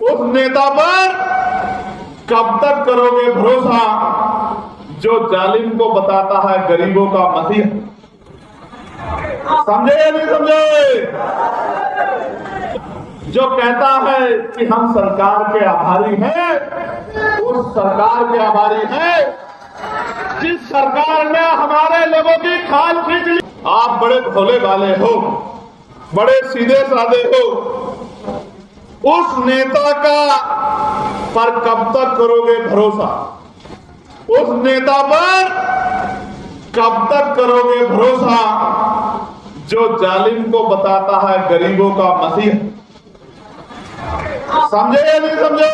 उस नेता पर कब तक करोगे भरोसा जो जालिम को बताता है गरीबों का मसीहा? समझे या नहीं समझे? जो कहता है कि हम सरकार के आभारी हैं, उस सरकार के आभारी हैं जिस सरकार ने हमारे लोगों की खाल खींच ली। आप बड़े भोले भाले हो, बड़े सीधे साधे हो, उस नेता का पर कब तक करोगे भरोसा? उस नेता पर कब तक करोगे भरोसा जो जालिम को बताता है गरीबों का मसीहा? समझे या नहीं समझे?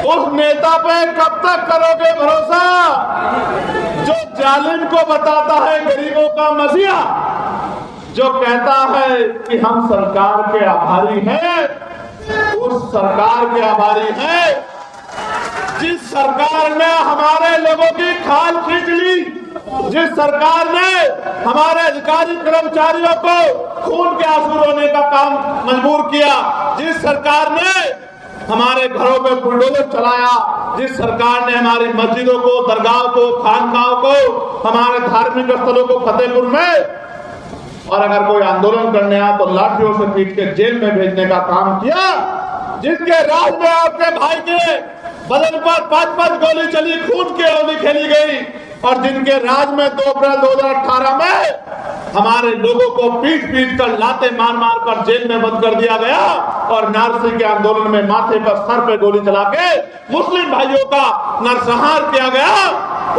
उस नेता पे कब तक करोगे भरोसा जो जालिम को बताता है गरीबों का मसीहा? जो कहता है कि हम सरकार के आभारी हैं, उस सरकार के आभारी हैं जिस सरकार ने हमारे लोगों की खाल खींच ली, जिस सरकार ने हमारे अधिकारी कर्मचारियों को खून के आंसू रोने का काम मजबूर किया, जिस सरकार ने हमारे घरों पे बुलडोजर चलाया, जिस सरकार ने हमारी मस्जिदों को, दरगाह को, खानकाहों को, हमारे धार्मिक स्थलों को फतेहपुर में, और अगर कोई आंदोलन करने आया तो लाठियों से पीट के जेल में भेजने का काम किया, जिसके राज में आपके भाई के बदन पर 5-5 गोली चली, खून की होली खेली गई, और जिनके राज में 2 अप्रैल 2018 में हमारे लोगों को पीट पीट कर, लाते मार मार कर जेल में बंद कर दिया गया, और नारसी के आंदोलन में माथे पर, सर पे गोली चला के मुस्लिम भाइयों का नरसंहार किया गया,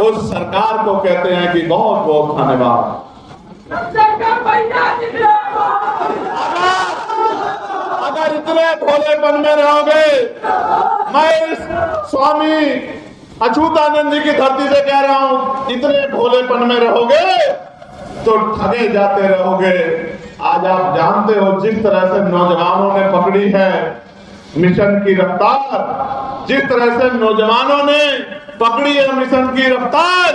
उस सरकार को कहते हैं कि बहुत बहुत धन्यवाद। अगर इतने भोलेपन में रहोगे, मैं इस स्वामी अच्युतानंद जी की धरती से कह रहा हूं, इतने भोलेपन में रहोगे तो ठगे जाते रहोगे। आज आप जानते हो जिस तरह से नौजवानों ने पकड़ी है मिशन की रफ्तार, जिस तरह से नौजवानों ने पकड़ी है मिशन की रफ्तार,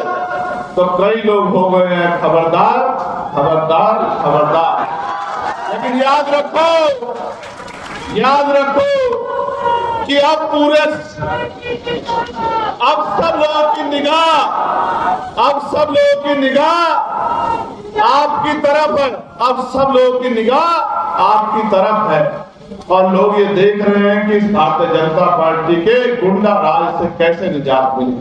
तो कई लोग हो गए हैं खबरदार, खबरदार, खबरदार। लेकिन याद रखो कि अब सब लोगों की निगाह आपकी तरफ है। अब सब लोगों की निगाह आपकी तरफ है, और लोग ये देख रहे हैं कि भारतीय जनता पार्टी के गुंडा राज से कैसे निजात मिली,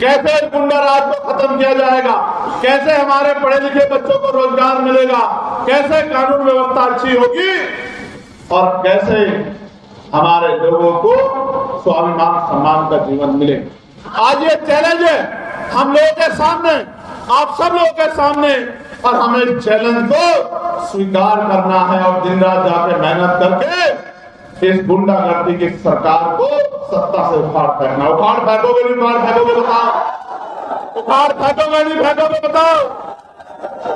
कैसे गुंडा राज को खत्म किया जाएगा, कैसे हमारे पढ़े लिखे बच्चों को रोजगार मिलेगा, कैसे कानून व्यवस्था अच्छी होगी, और कैसे हमारे लोगों को स्वाभिमान सम्मान का जीवन मिले। आज ये चैलेंज है हम लोगों के सामने, आप सब लोगों के सामने, और हमें इस चैलेंज को स्वीकार करना है और दिन रात जाके मेहनत करके इस गुंडागर्दी की सरकार को सत्ता से उखाड़ फेंकना। उखाड़ फेंकोगे नहीं, उखाड़ फेंकोगे बताओ? उखाड़ फेंकोगे नहीं, फेंकोगे बताओ?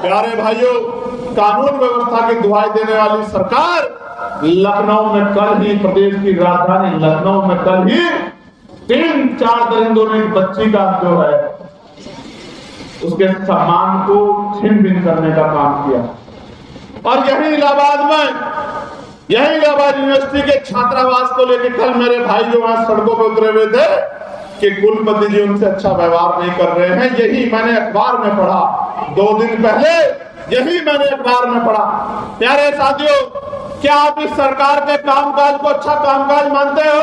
प्यारे भाइयों, कानून व्यवस्था की दुहाई देने वाली सरकार लखनऊ में कल ही, प्रदेश की राजधानी लखनऊ में कल ही 3-4 दरिंदों ने बच्ची का जो है उसके सम्मान को छीन भिन करने का काम किया। और यही इलाहाबाद यूनिवर्सिटी के छात्रावास को लेकर कल मेरे भाई जो वहां सड़कों पर उतरे हुए थे कि कुलपति जी उनसे अच्छा व्यवहार नहीं कर रहे हैं। यही मैंने अखबार में पढ़ा 2 दिन पहले, यही मैंने अखबार में पढ़ा। प्यारे साथियों, क्या आप इस सरकार के कामकाज को अच्छा कामकाज मानते हो?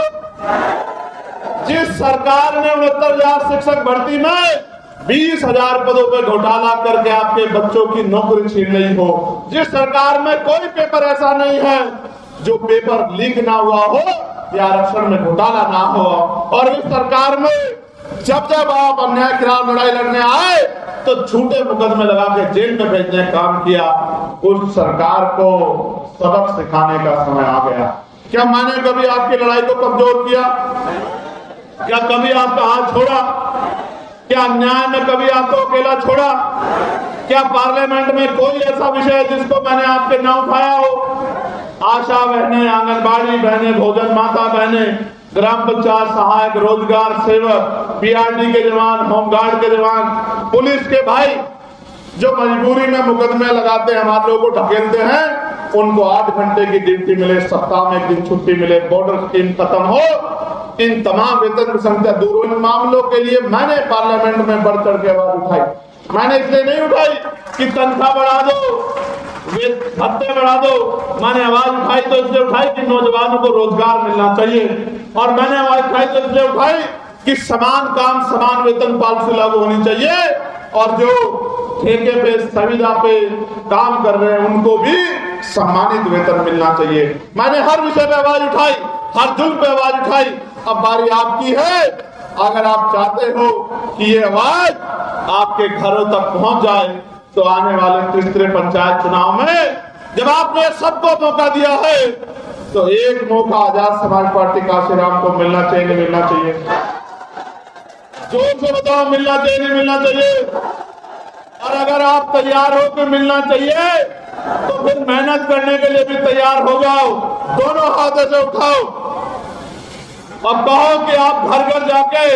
जिस सरकार ने 69,000 शिक्षक भर्ती में 20,000 पदों पे घोटाला करके आपके बच्चों की नौकरी छीन ली हो, जिस सरकार में कोई पेपर ऐसा नहीं है जो पेपर लीक ना हुआ हो या आरक्षण में घोटाला ना हो, और इस सरकार में जब आप अन्याय के खिलाफ लड़ाई लड़ने आए तो झूठे मुकदमे लगा के जेल में भेजने का काम किया। उस सरकार को सबक सिखाने का समय आ गया। क्या मैंने कभी आपकी लड़ाई को कमजोर किया? क्या कभी आपका हाथ छोड़ा? क्या अन्याय में कभी आपको अकेला छोड़ा? क्या पार्लियामेंट में कोई ऐसा विषय है जिसको मैंने आपके ना उठाया हो? आशा बहने, आंगनबाड़ी बहने, भोजन माता बहने, ग्राम पंचायत सहायक, रोजगार सेवक, पीआरडी के जवान, होमगार्ड के जवान, पुलिस के भाई, जो मजबूरी में मुकदमे लगाते हैं, हमारे लोगों को ढकेलते हैं, उनको 8 घंटे की ड्यूटी मिले, सप्ताह में 1 दिन छुट्टी मिले, बॉर्डर स्कीम खत्म हो, इन तमाम वेतन की संख्या दूर हो। इन मामलों के लिए मैंने पार्लियामेंट में बढ़ चढ़ के आवाज उठाई। मैंने इसलिए नहीं उठाई कि तनख्वाह बढ़ा दो, भत्ते बढ़ा दो। मैंने आवाज उठाई तो इसलिए उठाई कि नौजवानों को रोजगार मिलना चाहिए, और मैंने आवाज उठाई तो इसलिए उठाई कि समान काम समान वेतन पॉलिसी लागू होनी चाहिए, और जो ठेके पे संविदा पे काम कर रहे हैं उनको भी सम्मानित वेतन मिलना चाहिए। मैंने हर विषय पे आवाज उठाई, हर जुल्म पे आवाज उठाई। अब बारी आपकी है, अगर आप चाहते हो कि ये आवाज आपके घरों तक पहुंच जाए तो आने वाले तीसरे पंचायत चुनाव में जब आपने सबको मौका दिया है तो एक मौका आजाद समाज पार्टी काशीराम को मिलना चाहिए, नहीं मिलना चाहिए? जोर से बताओ, मिलना चाहिए नहीं मिलना चाहिए? और अगर आप तैयार हो कि मिलना चाहिए तो फिर मेहनत करने के लिए भी तैयार हो जाओ, दोनों हाथों से उठाओ और कहो कि आप घर घर जाके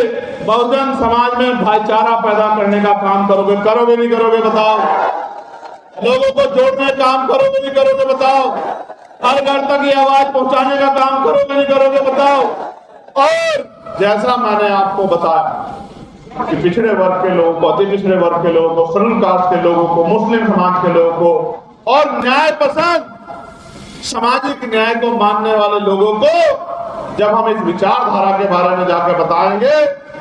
बहुजन समाज में भाईचारा पैदा करने का काम करोगे। करोगे नहीं करोगे बताओ? लोगों को जोड़ने का काम करोगे नहीं करोगे बताओ? हर घर तक ये आवाज पहुंचाने का काम करोगे नहीं करोगे बताओ? और जैसा मैंने आपको बताया कि पिछड़े वर्ग के लोगों को, अति पिछड़े वर्ग के लोगों को, शेड्यूल कास्ट के लोगों को, मुस्लिम समाज के लोगों को और न्याय पसंद सामाजिक न्याय को मानने वाले लोगों को जब हम इस विचारधारा के बारे में जाकर बताएंगे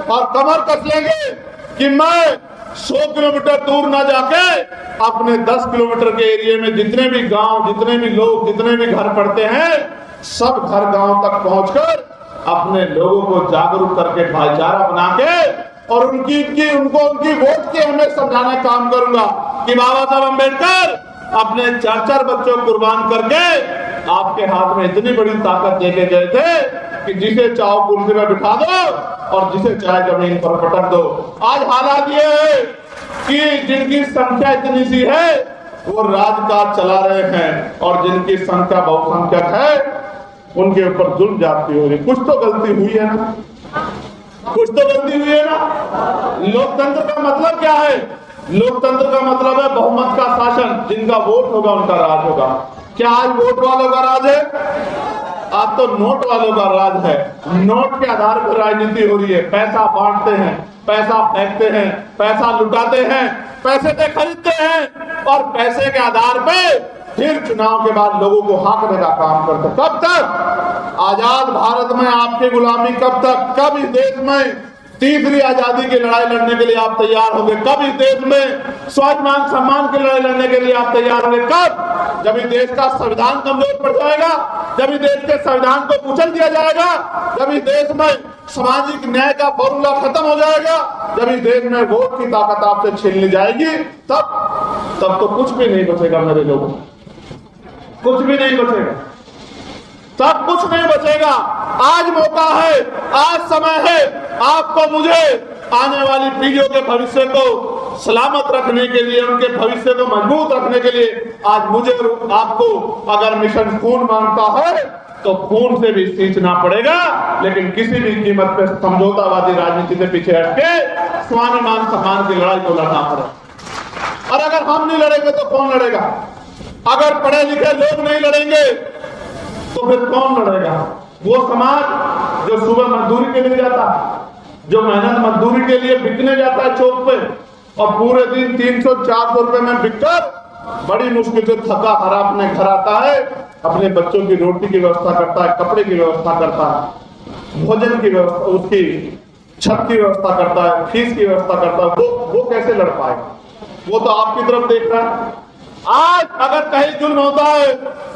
और कमर कस लेंगे कि मैं 100 किलोमीटर दूर ना जाके अपने 10 किलोमीटर के एरिया में जितने भी गांव, जितने भी लोग, जितने भी घर पड़ते हैं, सब घर गांव तक पहुंचकर अपने लोगों को जागरूक करके भाईचारा बना के और उनकी वोट की अहमियत समझाने का काम करूंगा कि बाबा साहब अम्बेडकर अपने 4-4 बच्चों को कुर्बान करके आपके हाथ में इतनी बड़ी ताकत देके गए थे कि जिसे चाहो कुर्सी में बिठा दो और जिसे चाहे जमीन पर पटक दो। आज हालात ये है कि जिनकी संख्या इतनी सी है वो राजकाज चला रहे हैं और जिनकी संख्या बहुसंख्यक है उनके ऊपर जुल्म जाती हो रही। कुछ तो गलती हुई है ना, कुछ तो गलती हुई है ना। लोकतंत्र का मतलब क्या है? लोकतंत्र का मतलब है बहुमत का शासन, जिनका वोट होगा उनका राज होगा। क्या आज वोट वालों का राज है? आज तो नोट वालों का राज है। नोट के आधार पर राजनीति हो रही है। पैसा बांटते हैं, पैसा फेंकते हैं, पैसा लुटाते हैं, पैसे से खरीदते हैं और पैसे के आधार पे फिर चुनाव के बाद लोगों को हाकने का काम करते। कब तक? आजाद भारत में आपकी गुलामी कब तक? कब इस देश में तीसरी आजादी की लड़ाई लड़ने के लिए आप तैयार होंगे? कब इस देश में स्वाभिमान सम्मान की लड़ाई लड़ने के लिए आप तैयार होंगे? कब? जब इस देश का संविधान कमजोर पड़ जाएगा, जब इस देश के संविधान को कुचल दिया जाएगा, जब इस देश में सामाजिक न्याय का फॉर्मूला खत्म हो जाएगा, जब इस देश में वोट की ताकत आपसे छीन ली जाएगी, तब तो कुछ भी नहीं बचेगा मेरे लोगों, कुछ भी नहीं बचेगा, सब कुछ नहीं बचेगा। आज मौका है, आज समय है आपको मुझे आने वाली पीढ़ियों के भविष्य को सलामत रखने के लिए, उनके भविष्य को मजबूत रखने के लिए आज मुझे आपको अगर मिशन खून मांगता है तो खून से भी सींचना पड़ेगा, लेकिन किसी भी कीमत पे समझौतावादी राजनीति से पीछे हटके स्वाभिमान सम्मान की लड़ाई को लड़ना पड़ेगा। और अगर हम नहीं लड़ेंगे तो कौन लड़ेगा? अगर पढ़े लिखे लोग नहीं लड़ेंगे तो फिर कौन लड़ेगा? वो समाज जो सुबह मजदूरी के लिए जाता है, जो मेहनत मजदूरी के लिए बिकने जाता है चौक पे और पूरे दिन 300-400 रुपए में बिककर बड़ी मुश्किल से थका हारा अपने घर आता है, अपने बच्चों की रोटी की व्यवस्था करता है, कपड़े की व्यवस्था करता है, भोजन की व्यवस्था, उसकी छत की व्यवस्था करता है, फीस की व्यवस्था करता है, वो कैसे लड़ पाएगा? वो तो आपकी तरफ देख रहा है। आज अगर कहीं जुल्म होता है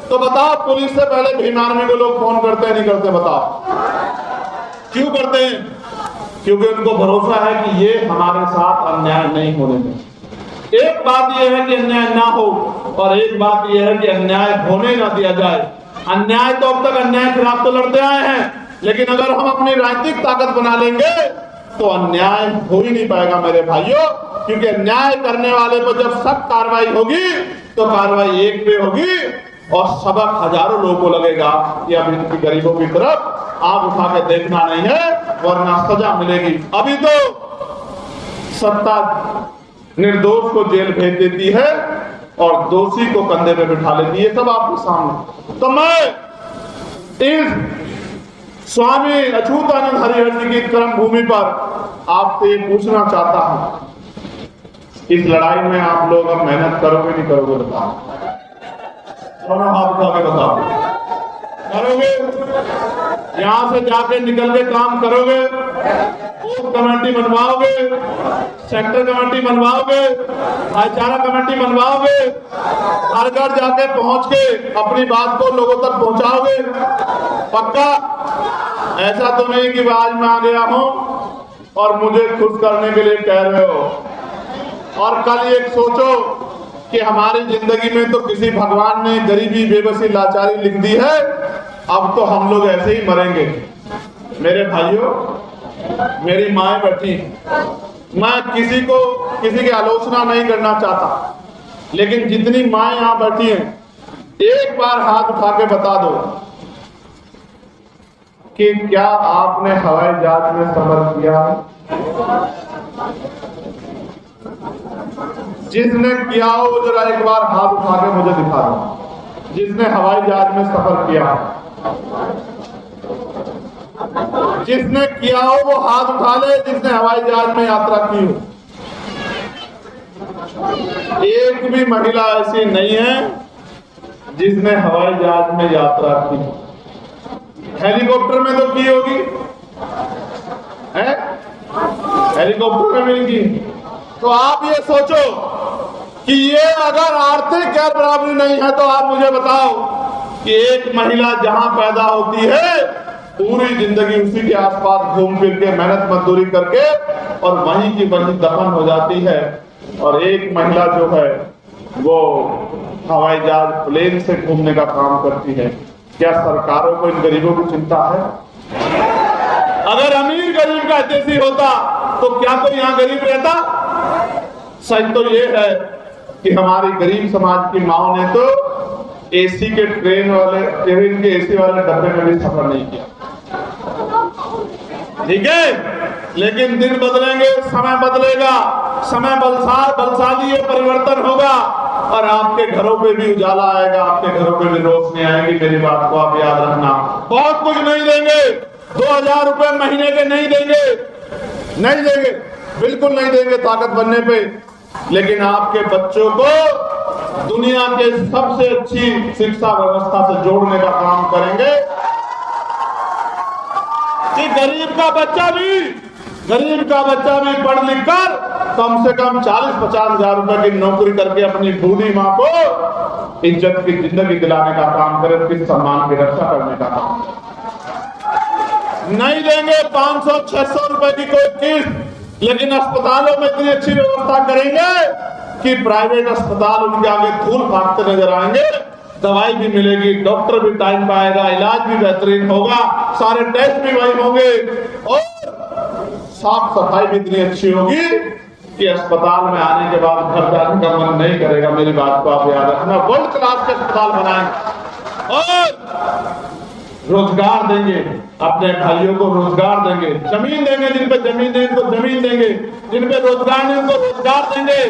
तो बताओ, पुलिस से पहले भीम आर्मी को लोग फोन करते हैं नहीं करते? बताओ क्यों करते हैं? क्योंकि उनको भरोसा है कि ये हमारे साथ अन्याय नहीं होने देंगे। एक बात यह है कि अन्याय ना हो और एक बात यह है कि अन्याय होने ना दिया जाए। अन्याय तो अब तक अन्याय खिलाफ तो लड़ते आए हैं, लेकिन अगर हम अपनी राजनीतिक ताकत बना लेंगे तो अन्याय हो ही नहीं पाएगा मेरे भाइयों, क्योंकि अन्याय करने वाले पर जब सख्त कार्रवाई होगी तो कार्रवाई एक पे होगी और सबक हजारों लोगों को लगेगा। ये अभी इनकी गरीबों की तरफ आप उठा के देखना नहीं है, वरना सजा मिलेगी। अभी तो सत्ता निर्दोष को जेल भेज देती है और दोषी को कंधे पे बिठा लेती है। सब आपके सामने। तो मैं इस स्वामी अछूतानंद हरिहर जी की कर्म भूमि पर आपसे पूछना चाहता हूं, इस लड़ाई में आप लोग अब मेहनत करोगे नहीं करोगे बताओ? दोनों हाथ उठा के बताओ, करोगे? यहां से जाके निकल के काम करोगे? कमेटी बनवाओगे, सेक्टर कमेटी बनवाओगे, भाईचारा कमेटी बनवाओगे, हर घर जाके पहुंच के अपनी बात को लोगों तक पहुंचाओगे? पक्का? ऐसा तो नहीं कि आज मैं आ गया हूं और मुझे खुश करने के लिए कह रहे हो, और कल एक सोचो कि हमारी जिंदगी में तो किसी भगवान ने गरीबी, बेबसी, लाचारी लिख दी है, अब तो हम लोग ऐसे ही मरेंगे। मेरे भाइयों, मेरी माएं बैठी, मैं किसी की आलोचना नहीं करना चाहता, लेकिन जितनी माएं यहां बैठी हैं, एक बार हाथ उठा के बता दो कि क्या आपने हवाई जहाज में सफर किया? जिसने किया हो जरा एक बार हाथ उठा के मुझे दिखा दो, जिसने हवाई जहाज में सफर किया। जिसने किया हो वो हाथ उठा ले, जिसने हवाई जहाज में यात्रा की हो। एक भी महिला ऐसी नहीं है जिसने हवाई जहाज में यात्रा की। हेलीकॉप्टर में तो की होगी, है? हेलीकॉप्टर में भी की। तो आप ये सोचो कि ये अगर आर्थिक गैर बराबरी नहीं है तो आप मुझे बताओ कि एक महिला जहां पैदा होती है पूरी जिंदगी उसी के आसपास घूम फिर के मेहनत मजदूरी करके और वहीं की वहीं दफन हो जाती है, और एक महिला जो है वो हवाई जहाज, प्लेन से घूमने का काम करती है। क्या सरकारों को इन गरीबों की चिंता है? अगर अमीर गरीब का हितैषी होता तो क्या कोई यहाँ गरीब रहता? सच तो ये है कि हमारी गरीब समाज की माओ ने तो एसी के ट्रेन के एसी वाले डब्बे में भी सफर नहीं किया। ठीक है, लेकिन दिन बदलेंगे, समय बदलेगा, समय बलशाली ये परिवर्तन होगा और आपके घरों पे भी उजाला आएगा, आपके घरों पे भी रोशनी आएगी। मेरी बात को आप याद रखना। बहुत कुछ नहीं देंगे, 2000 रुपए महीने के नहीं देंगे, नहीं देंगे, बिल्कुल नहीं देंगे ताकत बनने पे, लेकिन आपके बच्चों को दुनिया के सबसे अच्छी शिक्षा व्यवस्था से जोड़ने का काम करेंगे कि गरीब का बच्चा भी पढ़ लिख कर कम से कम 40-50 हजार रुपए की नौकरी करके अपनी बूढ़ी माँ को इज्जत की जिंदगी दिलाने का काम करे, उसके सम्मान की रक्षा करने का काम। नहीं देंगे 500-600 रुपए की कोई किस्त, लेकिन अस्पतालों में इतनी अच्छी व्यवस्था करेंगे कि प्राइवेट अस्पताल उनके आगे धूल फाड़ते नजर आएंगे। दवाई भी मिलेगी, डॉक्टर भी टाइम पाएगा, इलाज भी बेहतरीन होगा, सारे टेस्ट भी वही होंगे और साफ सफाई भी इतनी अच्छी होगी कि अस्पताल में आने के बाद घर जाने का मन नहीं करेगा। मेरी बात को आप याद रखना। वर्ल्ड क्लास के अस्पताल बनाएंगे और रोजगार देंगे, अपने भाइयों को रोजगार देंगे, जमीन देंगे, जिन पे जमीन है उनको जमीन देंगे, जिन पे रोजगार नहीं उनको रोजगार देंगे,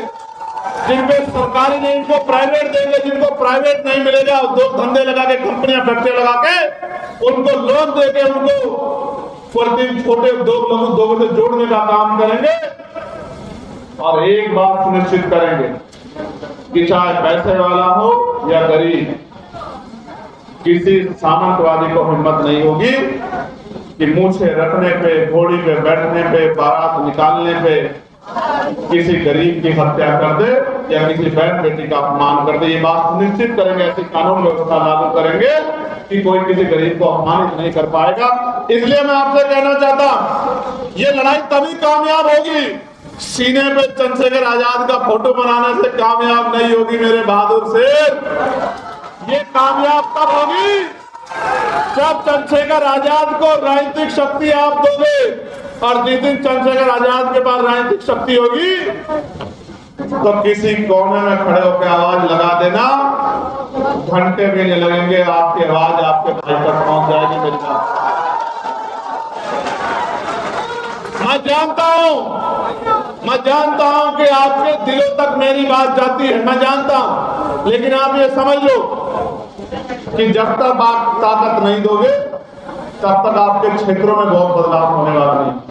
जिन पे सरकारी नहीं उनको प्राइवेट देंगे, जिनको प्राइवेट नहीं मिलेगा उद्योग धंधे लगा के, कंपनियां फैक्ट्री लगा के उनको लोन देके उनको छोटे उद्योगों से जोड़ने का काम करेंगे। और एक बात सुनिश्चित करेंगे कि चाहे पैसे वाला हो या गरीब, किसी सामंतवादी को हिम्मत नहीं होगी कि मूछे रखने पे, घोड़ी पे बैठने पे, बारात निकालने पे किसी गरीब की हत्या कर दे या किसी बहन बेटी का अपमान कर दे। ये बात सुनिश्चित करेंगे, ऐसी कानून व्यवस्था लागू करेंगे कि कोई किसी गरीब को अपमानित नहीं कर पाएगा। इसलिए मैं आपसे कहना चाहता, ये लड़ाई तभी कामयाब होगी, सीने पे चंद्रशेखर आजाद का फोटो बनाने से कामयाब नहीं होगी मेरे बहादुर शेर। ये कामयाब तब होगी जब चंद्रशेखर आजाद को राजनीतिक शक्ति आप दोगे, और जिस दिन चंद्रशेखर आजाद के पास राजनीतिक शक्ति होगी तो किसी कोने में खड़े होकर आवाज लगा देना, घंटे भी नहीं लगेंगे, आपकी आवाज आपके भाई तक पहुंच जाएगी। मेरी बात मैं जानता हूं मैं जानता हूं कि आपके दिलों तक मेरी बात जाती है, मैं जानता हूं, लेकिन आप ये समझ लो कि जब तक आप ताकत नहीं दोगे तब तक आपके क्षेत्रों में बहुत बदलाव होने वाला नहीं।